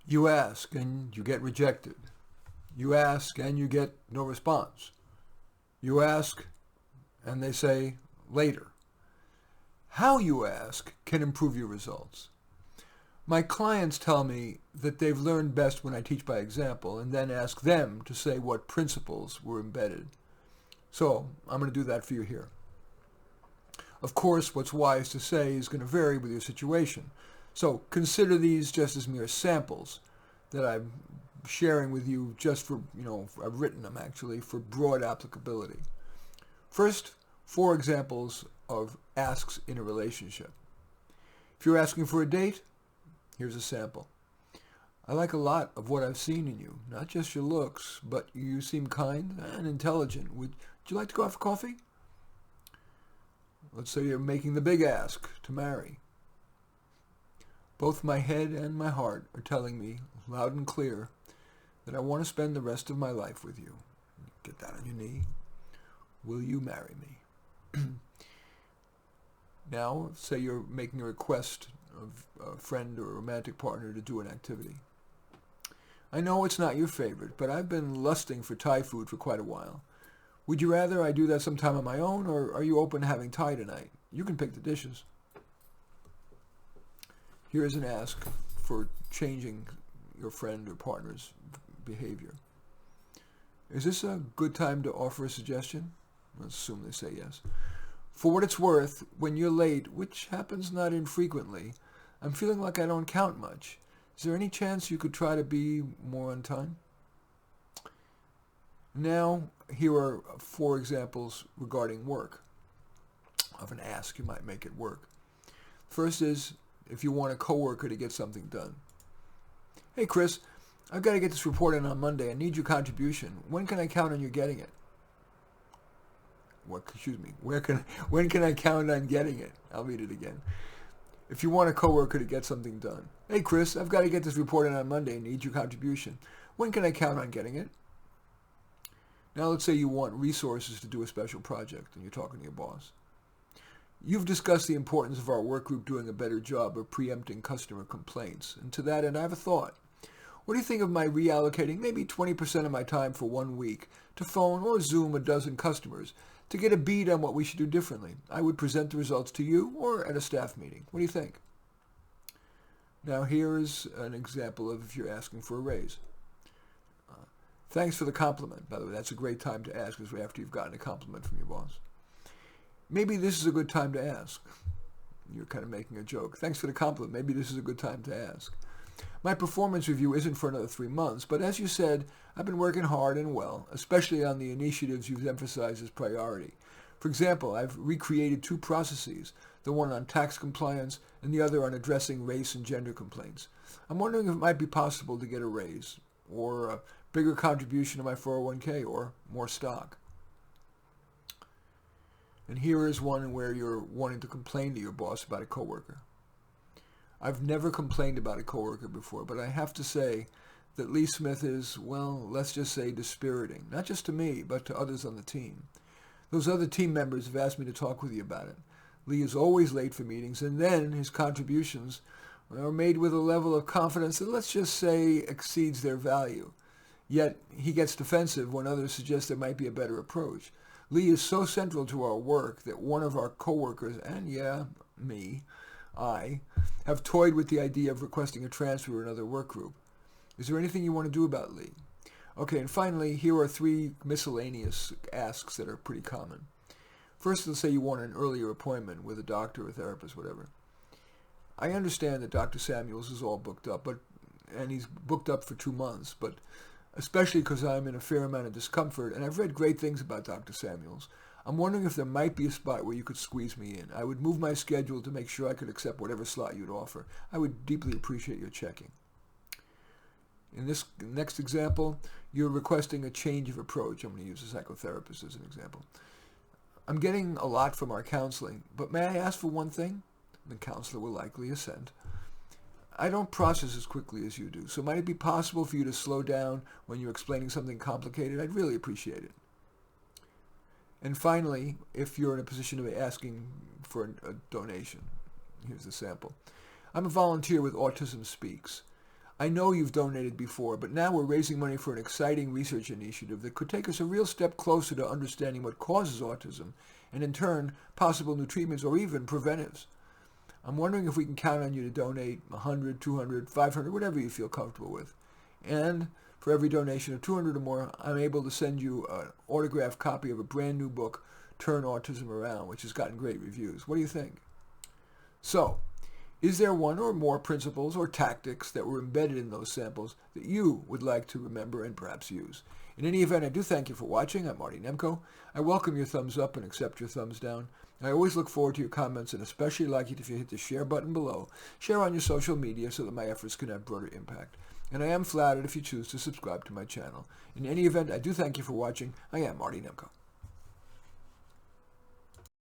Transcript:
You ask and you get rejected. You ask and you get no response. You ask and they say later. How you ask can improve your results. My clients tell me that they've learned best when I teach by example and then ask them to say what principles were embedded. So I'm going to do that for you here. Of course, what's wise to say is going to vary with your situation. So consider these just as mere samples that I'm sharing with you just for, I've written them actually for broad applicability. First, 4 examples of asks in a relationship. If you're asking for a date, here's a sample. I like a lot of what I've seen in you, not just your looks, but you seem kind and intelligent. Would you like to go out for coffee? Let's say you're making the big ask to marry. Both my head and my heart are telling me, loud and clear, that I want to spend the rest of my life with you. Get down on your knee. Will you marry me? Now, say you're making a request of a friend or a romantic partner to do an activity. I know it's not your favorite, but I've been lusting for Thai food for quite a while. Would you rather I do that sometime on my own, or are you open to having Thai tonight? You can pick the dishes. Here is an ask for changing your friend or partner's behavior. Is this a good time to offer a suggestion? Let's assume they say yes. For what it's worth, when you're late, which happens not infrequently, I'm feeling like I don't count much. Is there any chance you could try to be more on time? Now, here are 4 examples regarding work of an ask you might make at work. First is if you want a coworker to get something done. Hey Chris, I've got to get this report in on Monday. I need your contribution. When can I count on you getting it? When can I count on getting it? I'll read it again. If you want a coworker to get something done. Hey Chris, I've got to get this report in on Monday. I need your contribution. When can I count on getting it? Now let's say you want resources to do a special project and you're talking to your boss. You've discussed the importance of our work group doing a better job of preempting customer complaints. And to that end, I have a thought. What do you think of my reallocating maybe 20% of my time for 1 week to phone or Zoom a dozen customers to get a bead on what we should do differently? I would present the results to you or at a staff meeting. What do you think? Now here is an example of if you're asking for a raise. Thanks for the compliment. By the way, that's a great time to ask is after you've gotten a compliment from your boss. Maybe this is a good time to ask. You're kind of making a joke. Thanks for the compliment. Maybe this is a good time to ask. My performance review isn't for another 3 months, but as you said, I've been working hard and well, especially on the initiatives you've emphasized as priority. For example, I've recreated 2 processes, the one on tax compliance and the other on addressing race and gender complaints. I'm wondering if it might be possible to get a raise, or a bigger contribution to my 401k, or more stock. And here is one where you're wanting to complain to your boss about a coworker. I've never complained about a coworker before, but I have to say that Lee Smith is, well, let's just say dispiriting, not just to me, but to others on the team. Those other team members have asked me to talk with you about it. Lee is always late for meetings, and then his contributions are made with a level of confidence that, let's just say, exceeds their value. Yet he gets defensive when others suggest there might be a better approach. Lee is so central to our work that one of our coworkers, and I, have toyed with the idea of requesting a transfer to another work group. Is there anything you want to do about Lee? Okay, and finally, here are 3 miscellaneous asks that are pretty common. First, let's say you want an earlier appointment with a doctor or therapist, whatever. I understand that Dr. Samuels is all booked up, and he's booked up for 2 months, but especially because I'm in a fair amount of discomfort, and I've read great things about Dr. Samuels. I'm wondering if there might be a spot where you could squeeze me in. I would move my schedule to make sure I could accept whatever slot you'd offer. I would deeply appreciate your checking. In this next example, you're requesting a change of approach. I'm going to use a psychotherapist as an example. I'm getting a lot from our counseling, but may I ask for one thing? The counselor will likely assent. I don't process as quickly as you do, so might it be possible for you to slow down when you're explaining something complicated? I'd really appreciate it. And finally, if you're in a position of asking for a donation, here's the sample. I'm a volunteer with Autism Speaks. I know you've donated before, but now we're raising money for an exciting research initiative that could take us a real step closer to understanding what causes autism, and in turn, possible new treatments or even preventives. I'm wondering if we can count on you to donate 100, 200, 500, whatever you feel comfortable with. And for every donation of 200 or more, I'm able to send you an autographed copy of a brand new book, Turn Autism Around, which has gotten great reviews. What do you think? So, is there one or more principles or tactics that were embedded in those samples that you would like to remember and perhaps use? In any event, I do thank you for watching. I'm Marty Nemko. I welcome your thumbs up and accept your thumbs down. I always look forward to your comments and especially like it if you hit the share button below. Share on your social media so that my efforts can have broader impact. And I am flattered if you choose to subscribe to my channel. In any event, I do thank you for watching. I am Marty Nemko.